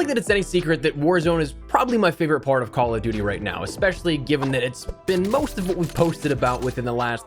that it's any secret that Warzone is probably my favorite part of Call of Duty right now, especially given that it's been most of what we've posted about within the last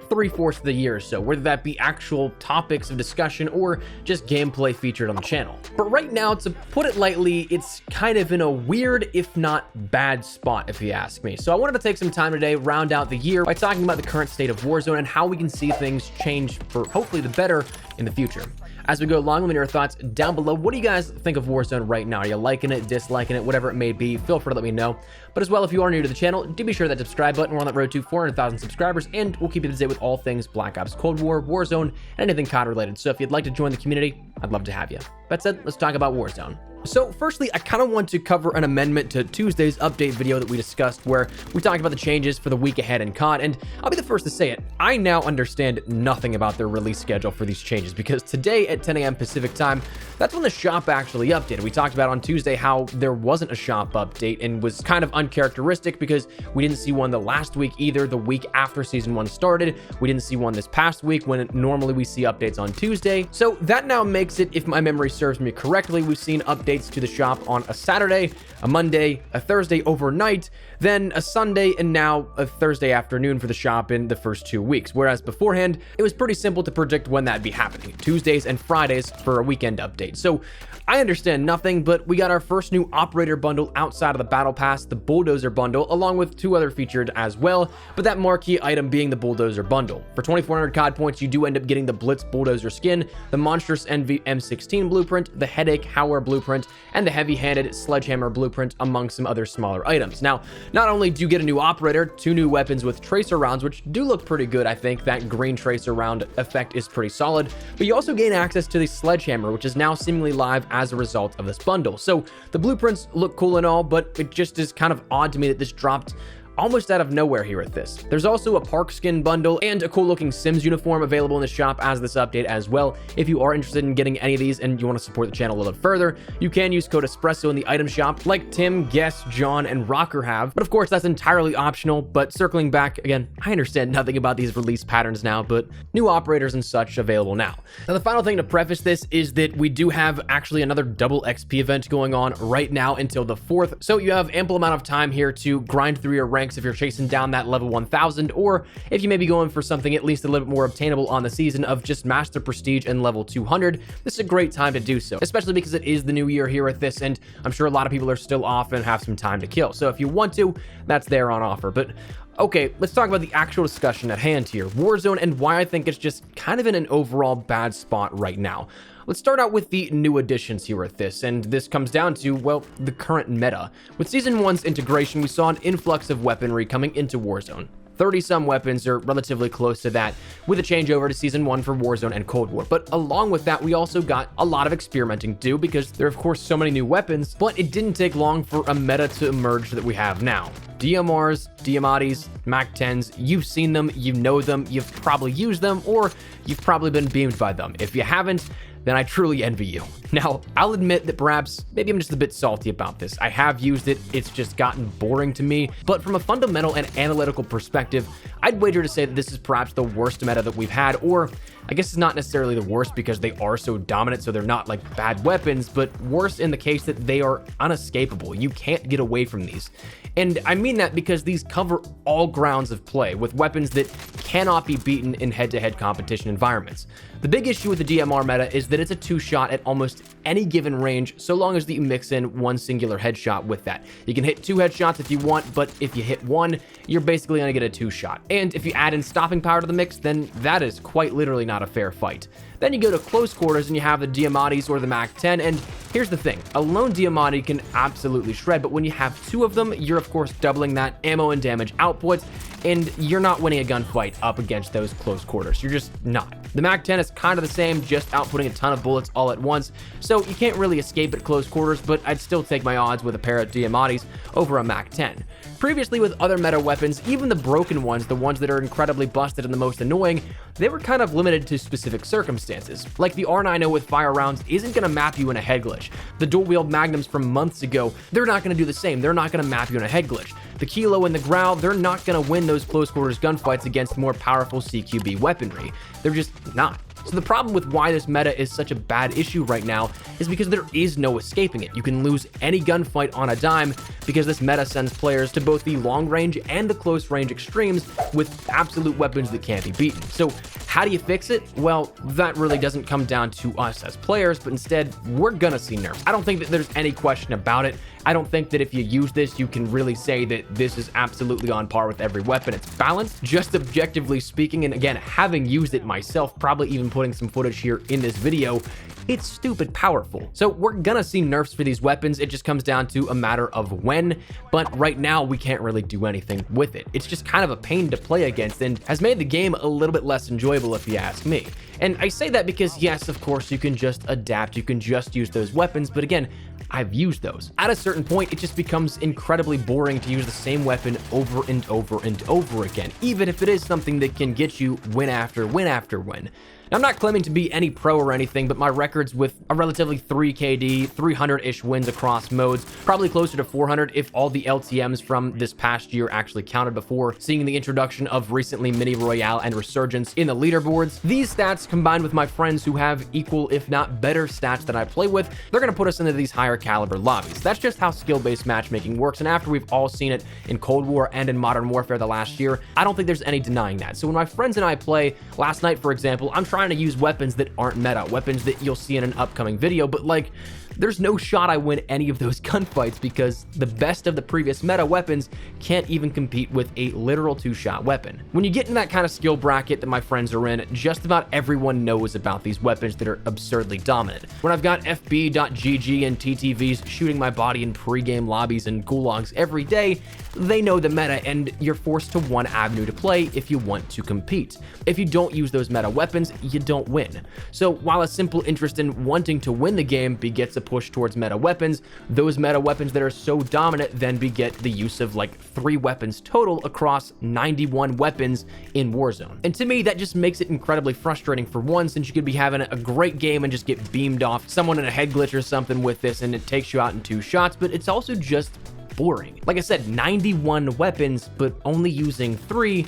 3/4 of the year or so, whether that be actual topics of discussion or just gameplay featured on the channel. But right now, to put it lightly, it's kind of in a weird, if not bad spot, if you ask me. So I wanted to take some time today, round out the year by talking about the current state of Warzone and how we can see things change for hopefully the better in the future. As we go along, let me know your thoughts down below. What do you guys think of Warzone right now? Are you liking it, disliking it, whatever it may be? Feel free to let me know. But as well, if you are new to the channel, do be sure that subscribe button. We're on that road to 400,000 subscribers, and we'll keep you up to date with all things Black Ops Cold War, Warzone, and anything COD related. So if you'd like to join the community, I'd love to have you. That said, let's talk about Warzone. So firstly, I kind of want to cover an amendment to Tuesday's update video that we discussed, where we talked about the changes for the week ahead in COD, and I'll be the first to say it. I now understand nothing about their release schedule for these changes, because today at 10 a.m. Pacific time, that's when the shop actually updated. We talked about on Tuesday how there wasn't a shop update and was kind of uncharacteristic because we didn't see one the last week either, the week after Season 1 started. We didn't see one this past week when normally we see updates on Tuesday. So that now makes it, if my memory serves me correctly, we've seen updates to the shop on a Saturday, a Monday, a Thursday overnight, then a Sunday, and now a Thursday afternoon for the shop in the first 2 weeks. Whereas beforehand, it was pretty simple to predict when that'd be happening. Tuesdays and Fridays for a weekend update. So I understand nothing, but we got our first new operator bundle outside of the battle pass, the bulldozer bundle, along with 2 other featured as well, but that marquee item being the bulldozer bundle. For 2,400 COD points, you do end up getting the Blitz bulldozer skin, the monstrous Envy M16 blueprint, the headache Howler blueprint, and the heavy-handed sledgehammer blueprint, among some other smaller items. Now, not only do you get a new operator, 2 new weapons with tracer rounds, which do look pretty good. I think that green tracer round effect is pretty solid, but you also gain access to the sledgehammer, which is now seemingly live as a result of this bundle. So the blueprints look cool and all, but it just is kind of odd to me that this dropped almost out of nowhere here with this. There's also a park skin bundle and a cool looking Sims uniform available in the shop as this update as well. If you are interested in getting any of these and you want to support the channel a little bit further, you can use code Espresso in the item shop like Tim, Guess, John, and Rocker have. But of course, that's entirely optional. But circling back, again, I understand nothing about these release patterns now, but new operators and such available now. Now, the final thing to preface this is that we do have actually another double XP event going on right now until the 4th. So you have ample amount of time here to grind through your ranks if you're chasing down that level 1000, or if you may be going for something at least a little bit more obtainable on the season of just master prestige and level 200. This is a great time to do so, especially because it is the new year here with this, and I'm sure a lot of people are still off and have some time to kill. So if you want to, that's there on offer. But okay, let's talk about the actual discussion at hand here, Warzone, and why I think it's just kind of in an overall bad spot right now. Let's start out with the new additions here with this, and this comes down to, well, the current meta. With Season 1's integration, we saw an influx of weaponry coming into Warzone. 30-some weapons are relatively close to that with a changeover to Season 1 for Warzone and Cold War. But along with that, we also got a lot of experimenting to do because there are, of course, so many new weapons, but it didn't take long for a meta to emerge that we have now. DMRs, Diamatis, MAC-10s, you've seen them, you know them, you've probably used them, or you've probably been beamed by them. If you haven't, then I truly envy you. Now, I'll admit that perhaps maybe I'm just a bit salty about this. I have used it, it's just gotten boring to me, but from a fundamental and analytical perspective, I'd wager to say that this is perhaps the worst meta that we've had, or I guess it's not necessarily the worst because they are so dominant, so they're not like bad weapons, but worse in the case that they are unescapable. You can't get away from these. And I mean that because these cover all grounds of play with weapons that cannot be beaten in head-to-head competition environments. The big issue with the DMR meta is that it's a 2-shot at almost any given range, so long as you mix in one singular headshot with that. You can hit 2 headshots if you want, but if you hit 1, you're basically gonna get a 2-shot. And if you add in stopping power to the mix, then that is quite literally not a fair fight. Then you go to close quarters and you have the Diamatis or the MAC-10, and here's the thing, a lone Diamati can absolutely shred, but when you have 2 of them, you're of course doubling that ammo and damage output, and you're not winning a gunfight up against those close quarters. You're just not. The MAC-10 is kind of the same, just outputting a ton of bullets all at once, so you can't really escape at close quarters, but I'd still take my odds with a pair of Diamatis over a MAC-10. Previously with other meta weapons, even the broken ones, the ones that are incredibly busted and the most annoying, they were kind of limited to specific circumstances. Like the R90 with fire rounds isn't going to map you in a head glitch. The dual-wield magnums from months ago, they're not going to do the same. They're not going to map you in a head glitch. The Kilo and the Growl, they're not going to win those close quarters gunfights against more powerful CQB weaponry. They're just not. So the problem with why this meta is such a bad issue right now is because there is no escaping it. You can lose any gunfight on a dime because this meta sends players to both the long range and the close range extremes with absolute weapons that can't be beaten. So how do you fix it? Well, that really doesn't come down to us as players, but instead we're gonna see nerfs. I don't think that there's any question about it. I don't think that if you use this, you can really say that this is absolutely on par with every weapon. It's balanced, just objectively speaking, and again, having used it myself, probably even putting some footage here in this video, it's stupid powerful. So we're gonna see nerfs for these weapons. It just comes down to a matter of when, but right now we can't really do anything with it. It's just kind of a pain to play against and has made the game a little bit less enjoyable if you ask me. And I say that because yes, of course, you can just adapt, you can just use those weapons, but again, I've used those. At a certain point, it just becomes incredibly boring to use the same weapon over and over and over again, even if it is something that can get you win after win after win. Now, I'm not claiming to be any pro or anything, but my records with a relatively 3 KD, 300-ish wins across modes, probably closer to 400 if all the LTMs from this past year actually counted before seeing the introduction of recently Mini Royale and Resurgence in the leaderboards. These stats, combined with my friends who have equal, if not better stats that I play with, they're gonna put us into these higher caliber lobbies. That's just how skill-based matchmaking works, and after we've all seen it in Cold War and in Modern Warfare the last year, I don't think there's any denying that. So when my friends and I play, last night, for example, I'm trying to use weapons that aren't meta, weapons that you'll see in an upcoming video, but like, there's no shot I win any of those gunfights because the best of the previous meta weapons can't even compete with a literal 2-shot weapon. When you get in that kind of skill bracket that my friends are in, just about everyone knows about these weapons that are absurdly dominant. When I've got FB.GG and TTVs shooting my body in pre-game lobbies and gulags every day, they know the meta and you're forced to one avenue to play if you want to compete. If you don't use those meta weapons, you don't win. So while a simple interest in wanting to win the game begets a push towards meta weapons, those meta weapons that are so dominant then beget the use of like 3 weapons total across 91 weapons in Warzone. And to me, that just makes it incredibly frustrating for one, since you could be having a great game and just get beamed off someone in a head glitch or something with this and it takes you out in 2 shots, but it's also just boring. Like I said, 91 weapons, but only using 3,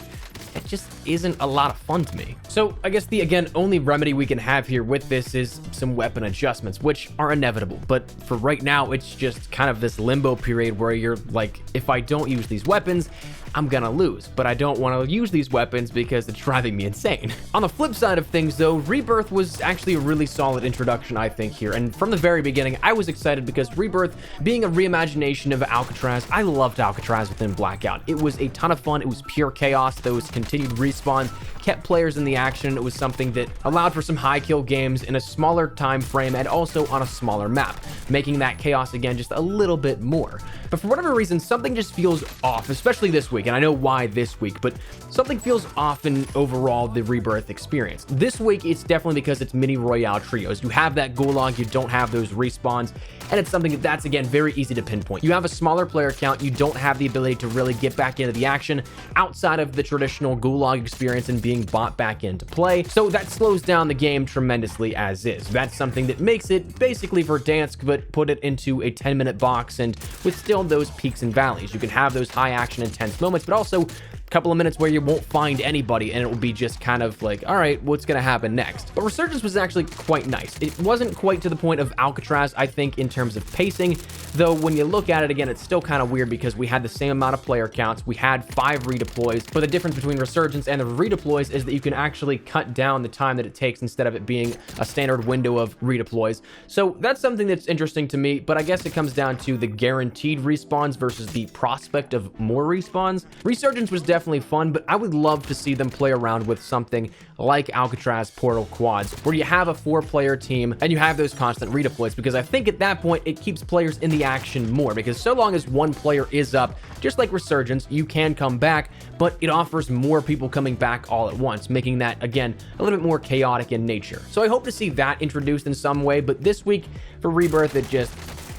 it just isn't a lot of fun to me. So I guess the, again, only remedy we can have here with this is some weapon adjustments, which are inevitable. But for right now, it's just kind of this limbo period where you're like, if I don't use these weapons, I'm gonna lose, but I don't want to use these weapons because it's driving me insane. On the flip side of things though, Rebirth was actually a really solid introduction, I think, here. And from the very beginning, I was excited because Rebirth, being a reimagination of Alcatraz, I loved Alcatraz within Blackout. It was a ton of fun. It was pure chaos. Those continued respawns kept players in the action. It was something that allowed for some high kill games in a smaller time frame and also on a smaller map, making that chaos again just a little bit more. But for whatever reason, something just feels off, especially this week. And I know why this week, but something feels off in overall the Rebirth experience. This week, it's definitely because it's Mini Royale trios. You have that gulag, you don't have those respawns, and it's something that's, again, very easy to pinpoint. You have a smaller player count, you don't have the ability to really get back into the action outside of the traditional gulag experience and being bought back into play, so that slows down the game tremendously as is. That's something that makes it basically Verdansk, but put it into a 10-minute box and with still those peaks and valleys. You can have those high action intense moments, but also couple of minutes where you won't find anybody and it will be just kind of like, all right, what's gonna happen next? But Resurgence was actually quite nice. It wasn't quite to the point of Alcatraz, I think, in terms of pacing, though when you look at it again, it's still kind of weird because we had the same amount of player counts, we had 5 redeploys, but the difference between Resurgence and the redeploys is that you can actually cut down the time that it takes instead of it being a standard window of redeploys. So that's something that's interesting to me, but I guess it comes down to the guaranteed respawns versus the prospect of more respawns. Resurgence was definitely fun, but I would love to see them play around with something like Alcatraz Portal Quads, where you have a 4-player team and you have those constant redeploys, because I think at that point it keeps players in the action more, because so long as one player is up, just like Resurgence, you can come back, but it offers more people coming back all at once, making that, again, a little bit more chaotic in nature. So I hope to see that introduced in some way, but this week for Rebirth, it just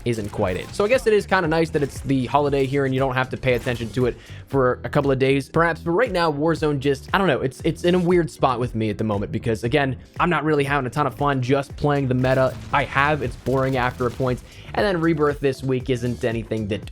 isn't quite it. So I guess it is kind of nice that it's the holiday here and you don't have to pay attention to it for a couple of days perhaps, but right now Warzone just, I don't know, it's in a weird spot with me at the moment, because again, I'm not really having a ton of fun just playing the meta. It's boring after a point, and then Rebirth this week isn't anything that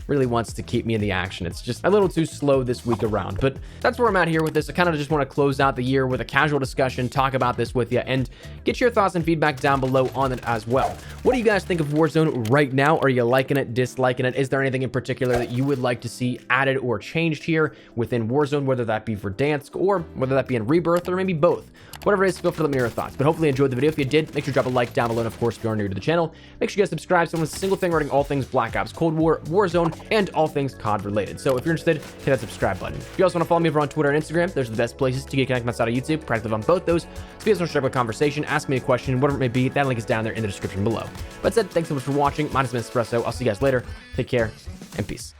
really wants to keep me in the action. It's just a little too slow this week around, but that's where I'm at here with this. I kind of just want to close out the year with a casual discussion, talk about this with you, and get your thoughts and feedback down below on it as well. What do you guys think of Warzone right now? Are you liking it, disliking it? Is there anything in particular that you would like to see added or changed here within Warzone, whether that be Verdansk or whether that be in Rebirth, or maybe both? Whatever it is, feel free to let me know your thoughts. But hopefully you enjoyed the video. If you did, make sure to drop a like down below. And of course, if you are new to the channel, make sure you guys subscribe. So it's a single thing regarding all things Black Ops, Cold War, Warzone, and all things COD related. So if you're interested, hit that subscribe button. If you also want to follow me over on Twitter and Instagram, those are the best places to get connected outside of YouTube. Practice on both those. So if you guys want to strike a conversation, ask me a question, whatever it may be, that link is down there in the description below. That said, thanks so much for watching. My name is Espresso. I'll see you guys later. Take care and peace.